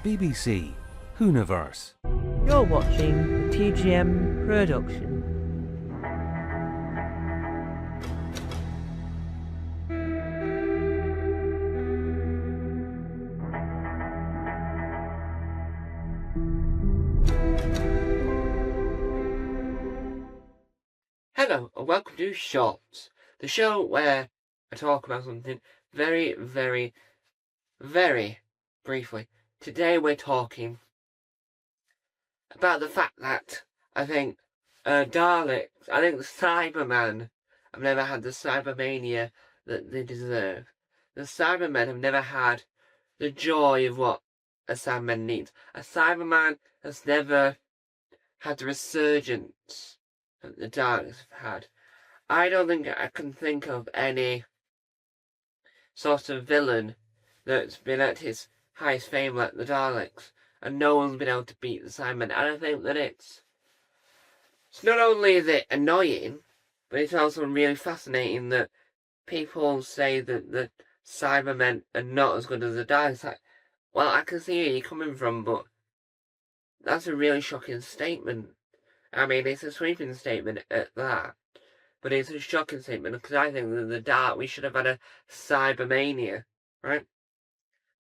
BBC Hooniverse. You're watching the TGM production. Hello and welcome to Shorts, the show where I talk about something very, very, very briefly. Today we're talking about the fact that I think the Cybermen have never had the Cybermania that they deserve. The Cybermen have never had the joy of what a Cyberman needs. A Cyberman has never had the resurgence that the Daleks have had. I don't think I can think of any sort of villain that's been at his highest fame like the Daleks, and no one's been able to beat the Cybermen. And I think that it's not only is it annoying, but it's also really fascinating that people say that the Cybermen are not as good as the Daleks. Like, well, I can see where you're coming from, but that's a really shocking statement. I mean, it's a sweeping statement at that, but it's a shocking statement because I think that we should have had a Cybermania, right?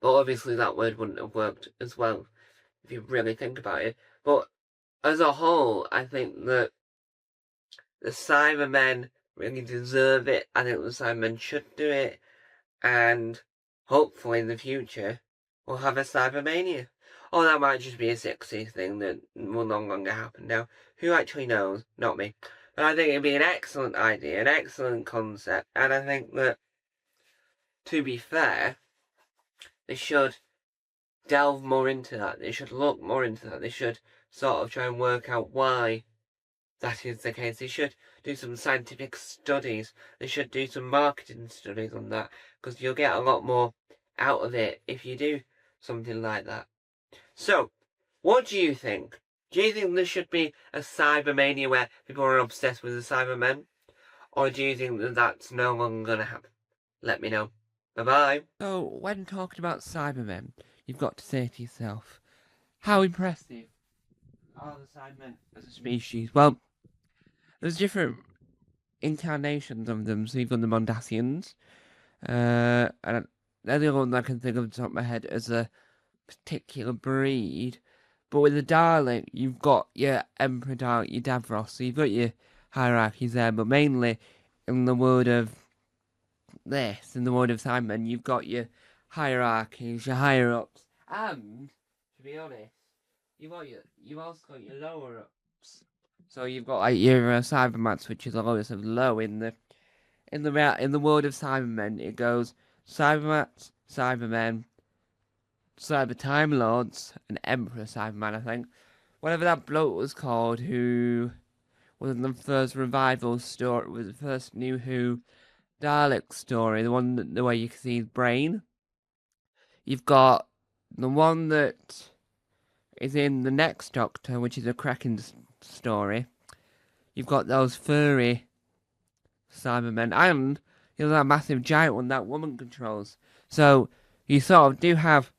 But obviously that word wouldn't have worked as well if you really think about it. But as a whole, I think that the Cybermen really deserve it. I think the Cybermen should do it, and hopefully in the future we'll have a Cybermania. Or that might just be a 60s thing that will no longer happen now. Who actually knows? Not me. But I think it'd be an excellent idea, an excellent concept, and I think that, to be fair, they should delve more into that. They should look more into that. They should sort of try and work out why that is the case. They should do some scientific studies. They should do some marketing studies on that, because you'll get a lot more out of it if you do something like that. So, what do you think? Do you think there should be a Cybermania where people are obsessed with the Cybermen? Or do you think that that's no longer going to happen? Let me know. Bye-bye. So, when talking about Cybermen, you've got to say to yourself, how impressive are the Cybermen as a species? Well, there's different incarnations of them. So you've got the Mondasians, and they're the only one I can think of off the top of my head as a particular breed. But with the Dalek, you've got your Emperor Dalek, your Davros, so you've got your hierarchies there, but mainly in the world of Cybermen, you've got your hierarchies, your higher-ups, and, to be honest, you've also got your lower-ups. So you've got like your Cybermats, which is the lowest of low in the world of Cybermen. It goes Cybermats, Cybermen, Cyber Time Lords, and Emperor Cyberman, I think. Whatever that bloke was called, who was in the first revival story, was the first New Who Dalek story, the one where you can see his brain. You've got the one that is in the next Doctor, which is a Kraken story. You've got those furry Cybermen, and you know that massive giant one that woman controls. So you sort of do have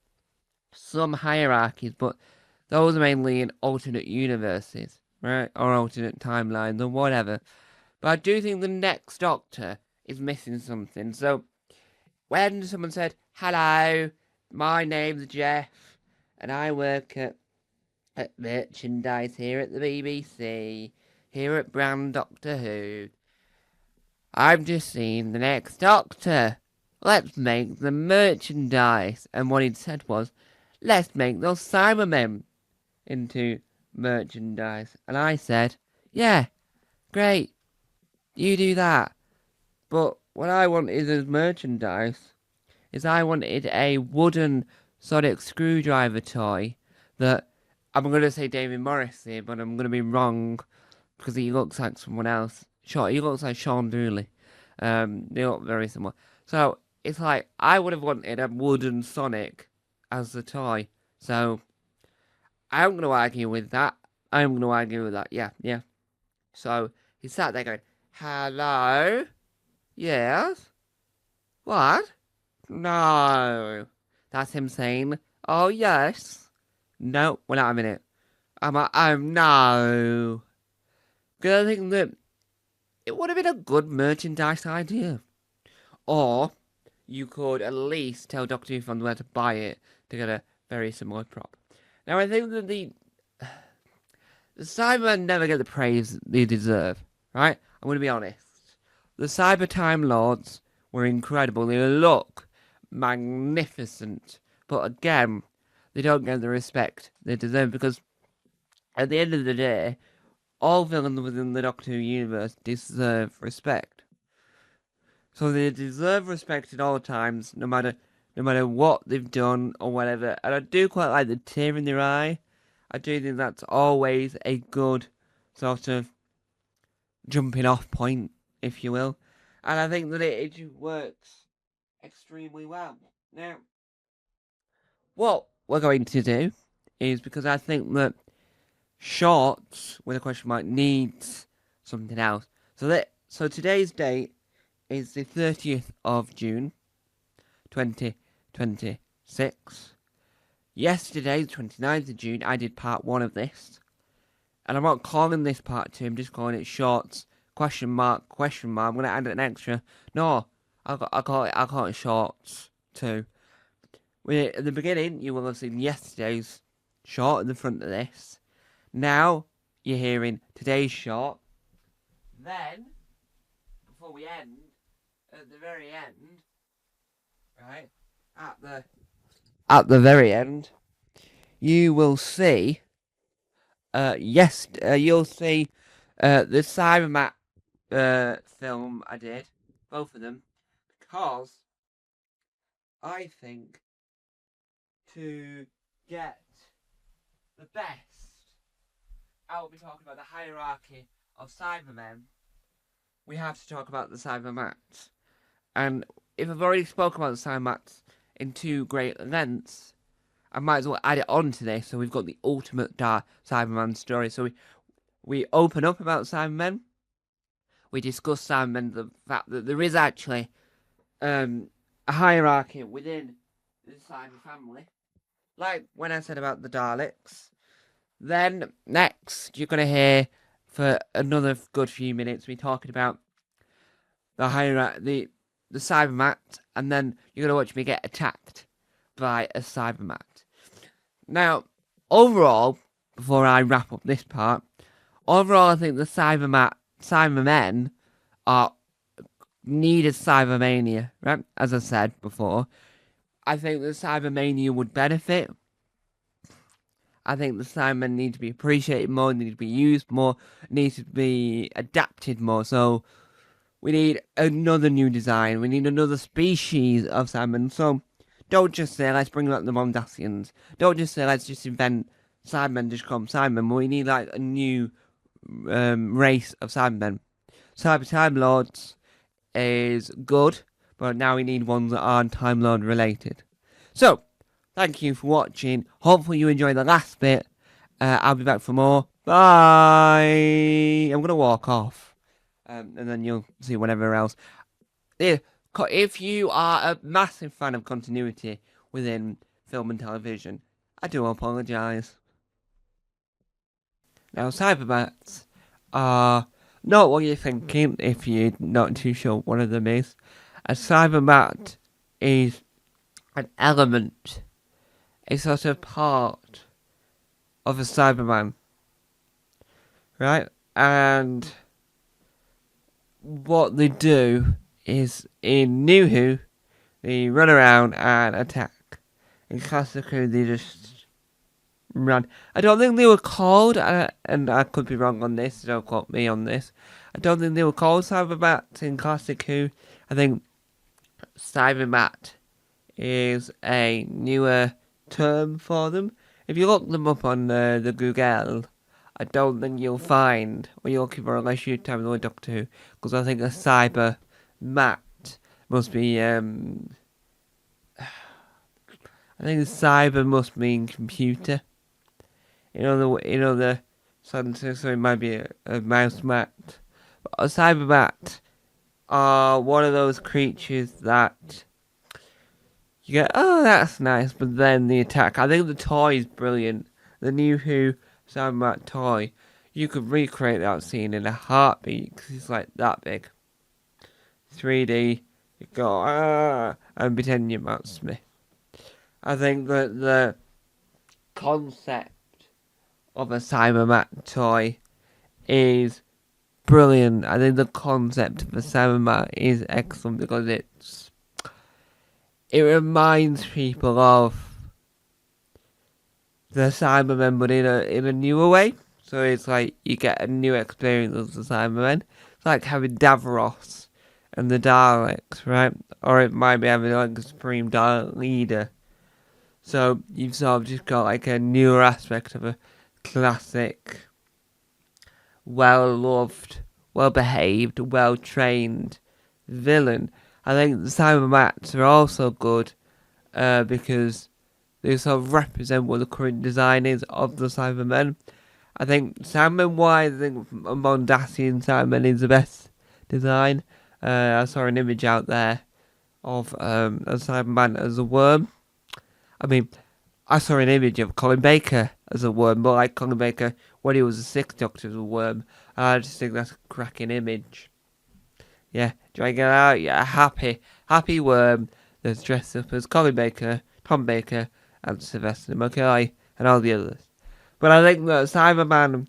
some hierarchies, but those are mainly in alternate universes, right? Or alternate timelines or whatever. But I do think the next Doctor is missing something. So when someone said, "Hello, my name's Jeff, and I work at merchandise here at the BBC, here at Brand Doctor Who. I've just seen the next Doctor. Let's make the merchandise." And what he'd said was, "Let's make those Cybermen into merchandise." And I said, "Yeah, great, you do that." But what I wanted as merchandise is I wanted a wooden sonic screwdriver toy that, I'm going to say David Morrissey, but I'm going to be wrong because he looks like someone else. Sure, he looks like Sean Dooley. They look very similar. So it's like, I would have wanted a wooden Sonic as the toy. So I'm going to argue with that. Yeah. So he sat there going, "Hello? Yes? What? No." That's him saying, "Oh, yes. No, we're not having it. No. Because I think that it would have been a good merchandise idea. Or you could at least tell Doctor Who fans where to buy it to get a very similar prop. Now, I think that the Cybermen never get the praise they deserve, right? I'm going to be honest. The Cyber Time Lords were incredible. They look magnificent. But again, they don't get the respect they deserve because at the end of the day, all villains within the Doctor Who universe deserve respect. So they deserve respect at all times, no matter what they've done or whatever. And I do quite like the tear in their eye. I do think that's always a good sort of jumping off point, if you will. And I think that it works extremely well. Now, what we're going to do is, because I think that Shorts with a question mark needs something else. So today's date is the 30th of June, 2026. Yesterday, the 29th of June, I did part 1 of this. And I'm not calling this part 2, I'm just calling it Shorts, question mark. I'm going to add an extra. No, I'll call it Shorts 2. At the beginning, you will have seen yesterday's short at the front of this. Now, you're hearing today's short. Then, before we end, at the very end, right, at the very end, you will see, you'll see the Cybermat film I did, both of them, because I think to get the best, I will be talking about the hierarchy of Cybermen. We have to talk about the Cybermats. And if I've already spoken about the Cybermats in 2 great lengths, I might as well add it on to this. So we've got the ultimate dark Cyberman story. So we open up about Cybermen. We discuss Cybermen, the fact that there is actually a hierarchy within the Cyber family. Like when I said about the Daleks. Then, next, you're going to hear, for another good few minutes, me talking about the Cybermat, and then you're going to watch me get attacked by a Cybermat. Now, overall, before I wrap up this part, overall, I think the Cybermen need a Cybermania, right? As I said before, I think the Cybermania would benefit. I think the Cybermen need to be appreciated more, need to be used more, need to be adapted more. So we need another new design. We need another species of Cybermen. So don't just say, let's bring back the Mondasians. Don't just say, let's just invent Cybermen, just call them Cybermen. We need like a new race of Cybermen. Cyber Time Lords is good, but now we need ones that aren't Time Lord related. So, thank you for watching. Hopefully you enjoyed the last bit. I'll be back for more. Bye! I'm going to walk off. And then you'll see whatever else. If you are a massive fan of continuity within film and television, I do apologise. Now, Cybermats are not what you're thinking if you're not too sure what one of them is. A Cybermat is an element, a sort of part of a Cyberman, right? And what they do is, in New Who, they run around and attack. In Classic Who, they just run. I don't think they were called, and I could be wrong on this, don't quote me on this. I don't think they were called Cybermats in Classic Who. I think Cybermat is a newer term for them. If you look them up on the Google, I don't think you'll find what you're looking for unless you type in the Doctor Who, because I think a Cybermat must be I think cyber must mean computer. The sentence, so it might be a mouse mat. But a Cybermat are one of those creatures that you go, oh, that's nice, but then the attack. I think the toy is brilliant. the new Who Cybermat toy, you could recreate that scene in a heartbeat because it's like that big. 3D, you go, and pretend you're Matt Smith. I think that the concept of a Cybermat toy is brilliant. I think the concept of a Cybermat is excellent because it reminds people of the Cybermen, but in a newer way. So it's like you get a new experience of the Cybermen. It's like having Davros and the Daleks, right? Or it might be having like a Supreme Dalek leader. So you've sort of just got like a newer aspect of a classic, well-loved, well-behaved, well-trained villain. I think the Cybermats are also good because they sort of represent what the current design is of the Cybermen. I think Cybermen-wise, I think Mondasian Cybermen is the best design. I saw an image out there of a Cyberman as a worm. I mean, I saw an image of Colin Baker as a worm, but like Colin Baker when he was the Sixth Doctor as a worm. I just think that's a cracking image. Yeah, dragging it out, yeah, happy worm that's dressed up as Colin Baker, Tom Baker, and Sylvester McCoy, and all the others. But I think that Cyberman,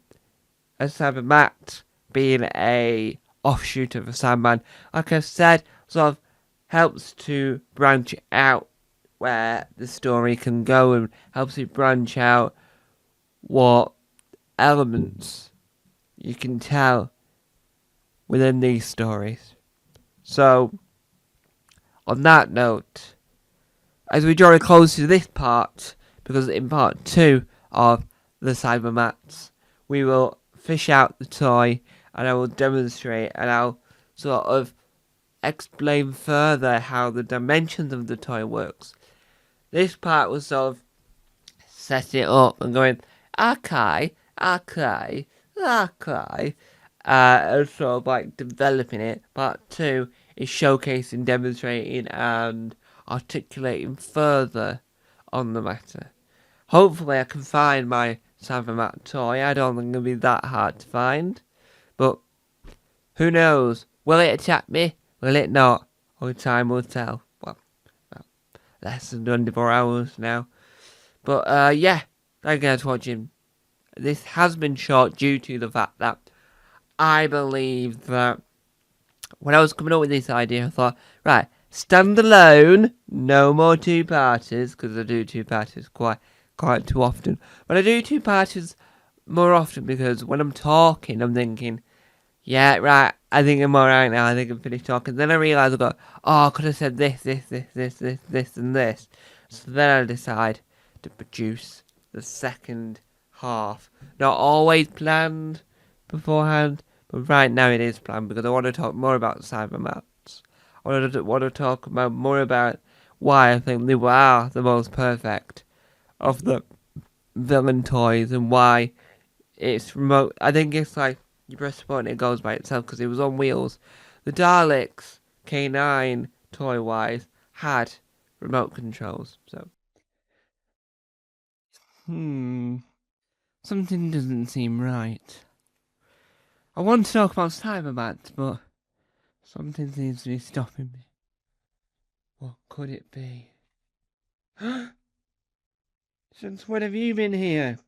a Cybermat, being a offshoot of a Cyberman, like I said, sort of helps to branch out where the story can go and helps you branch out what elements you can tell within these stories. So, on that note, as we draw close to this part, because in part 2 of the Cybermats, we will fish out the toy and I will demonstrate and I'll sort of explain further how the dimensions of the toy works. This part was sort of set it up and going, okay, and sort of like developing it. Part 2 is showcasing, demonstrating, and articulating further on the matter. Hopefully I can find my Cybermat toy. I don't think it'll be that hard to find. But who knows? Will it attack me? Will it not? Only time will tell. Well, less than 24 hours now. But yeah, thank you guys for watching. This has been short due to the fact that I believe that when I was coming up with this idea, I thought, right, stand alone, no more two-parters, because I do two-parters quite too often. But I do two-parters more often because when I'm talking, I'm thinking, yeah, right, I think I'm alright now, I think I'm finished talking. Then I realise I've got, I could have said this, and this. So then I decide to produce the second half. Not always planned beforehand, but right now it is planned because I want to talk more about Cybermats. I want to talk more about why I think they are the most perfect of the villain toys and why it's remote. I think it's like you press the button, it goes by itself because it was on wheels. The Daleks K9 toy wise had remote controls, so something doesn't seem right. I want to talk about Cybermats, but something seems to be stopping me. What could it be? Since when have you been here?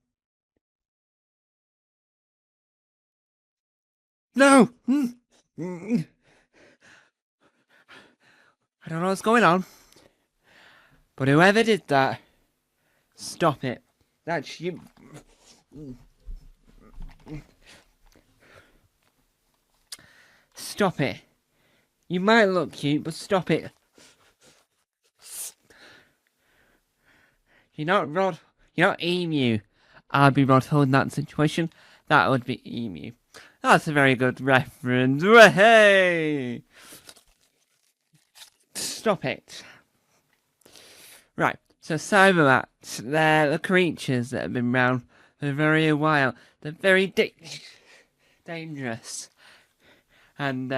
No! I don't know what's going on. But whoever did that, stop it. That's you. Stop it. You might look cute, but stop it. You're not Rod. You're not Emu. I'd be Rod Hull in that situation. That would be Emu. That's a very good reference. Hey! Stop it. Right, so Cybermats, they're the creatures that have been around for a very while. They're very dangerous. And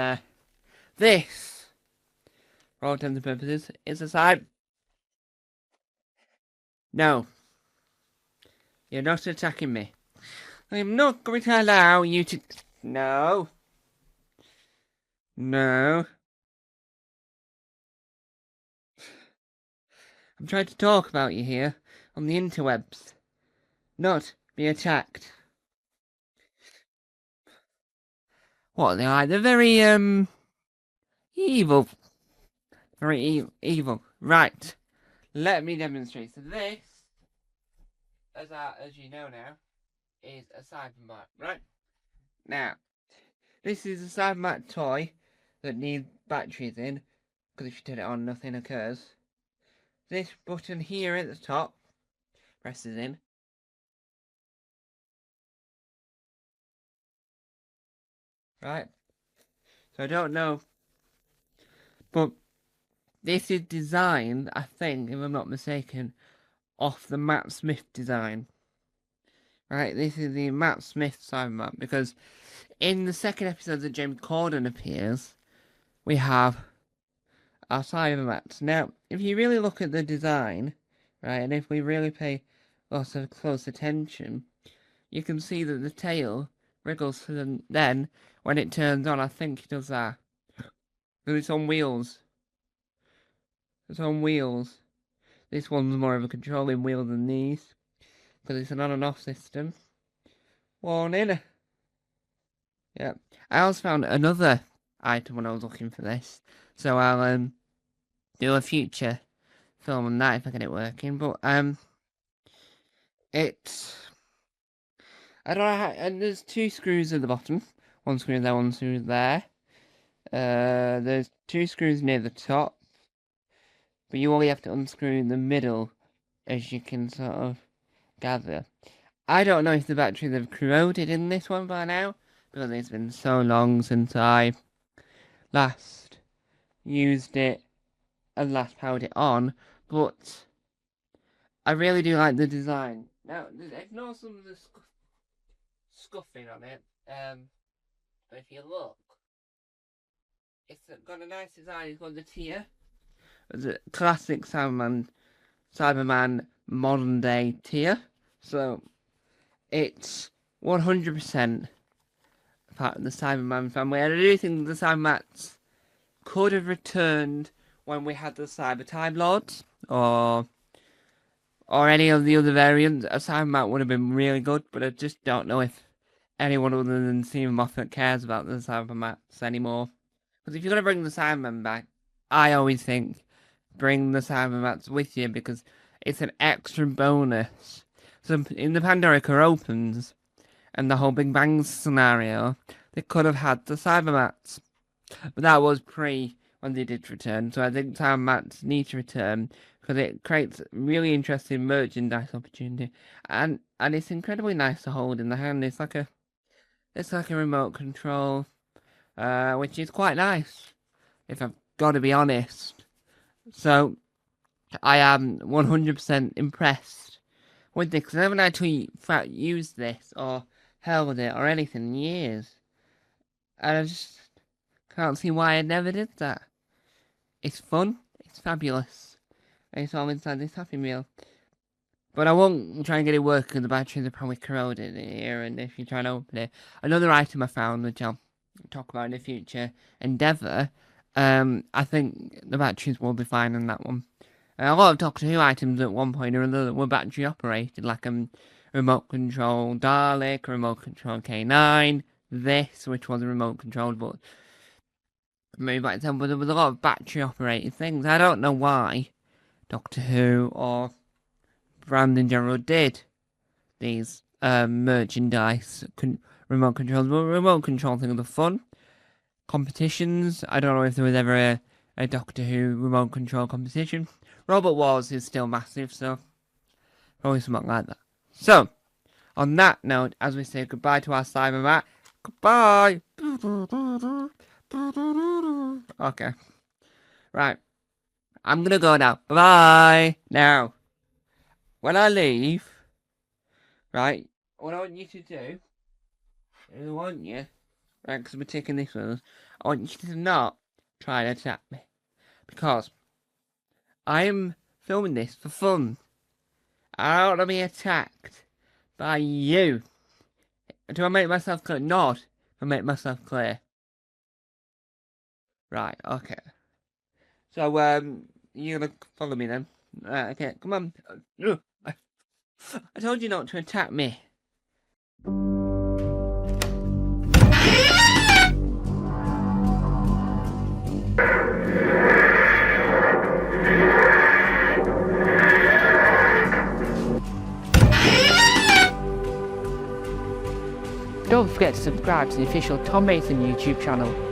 this, for all intents and purposes, is a No. You're not attacking me. I'm not going to allow you to... No. No. I'm trying to talk about you here on the interwebs. Not be attacked. What, they are? They're very, evil. Very evil. Right. Let me demonstrate. So this, as you know now, is a Cybermat, right? Now, this is a Cybermat toy that needs batteries in, because if you turn it on, nothing occurs. This button here at the top presses in. Right? So I don't know, but this is designed, I think, if I'm not mistaken, off the Matt Smith design. Right, this is the Matt Smith Cybermat, because in the second episode that James Corden appears, we have our Cybermats. Now, if you really look at the design, right, and if we really pay lots of close attention, you can see that the tail wriggles, and then when it turns on, I think it does that. And it's on wheels. It's on wheels. This one's more of a controlling wheel than these, because it's an on and off system. Warning. Yeah. I also found another item when I was looking for this, so I'll do a future film on that if I get it working. But it's, I don't know how, and there's 2 screws at the bottom. 1 screw there, 1 screw there. There's 2 screws near the top, but you only have to unscrew the middle, as you can sort of gather. I don't know if the batteries have corroded in this one by now, because it's been so long since I last used it and last powered it on, but I really do like the design. Now, ignore some of the scuffing on it, but if you look, it's got a nice design. It's got the tier. It's a classic Cyberman modern day tier. So it's 100% part of the Cyberman family. And I do think the Cybermats could have returned when we had the Cyber Time Lords, or any of the other variants. A Cybermat would have been really good, but I just don't know if anyone other than Stephen Moffat cares about the Cybermats anymore. Because if you're going to bring the Cybermen back, I always think bring the Cybermats with you, because it's an extra bonus. So in the Pandorica Opens and the whole Big Bang scenario, they could have had the Cybermats. But that was pre when they did return, so I think Cybermats need to return, because it creates really interesting merchandise opportunity, and it's incredibly nice to hold in the hand. It's like a remote control, which is quite nice, if I've got to be honest. So I am 100% impressed with this, because I haven't actually used this or held it or anything in years, and I just can't see why I never did that. It's fun, it's fabulous, and it's all inside this Happy Meal. But I won't try and get it working, the batteries are probably corroded in here, and if you try and open it. Another item I found, which I'll talk about in a future endeavour, I think the batteries will be fine on that one. A lot of Doctor Who items at one point or another were battery operated, like remote control Dalek, remote control K9, this, which was a remote controlled, but maybe by itself, but there was a lot of battery operated things. I don't know why Doctor Who or Brandon General did these merchandise remote controls, but remote control things are fun. Competitions, I don't know if there was ever a Doctor Who remote control competition. Robot Wars is still massive, so probably something like that. So, on that note, as we say goodbye to our Cybermat, goodbye! Okay. Right. I'm gonna go now. Bye-bye! Now, when I leave, right, what I want you to do, right, because we're taking this with us, I want you to not try and attack me. Because I am filming this for fun. I don't want to be attacked by you. Do I make myself clear? Not. I make myself clear. Right, okay. So, you're gonna follow me then? Right, okay, come on. I told you not to attack me. Don't forget to subscribe to the official Tom Mason YouTube channel.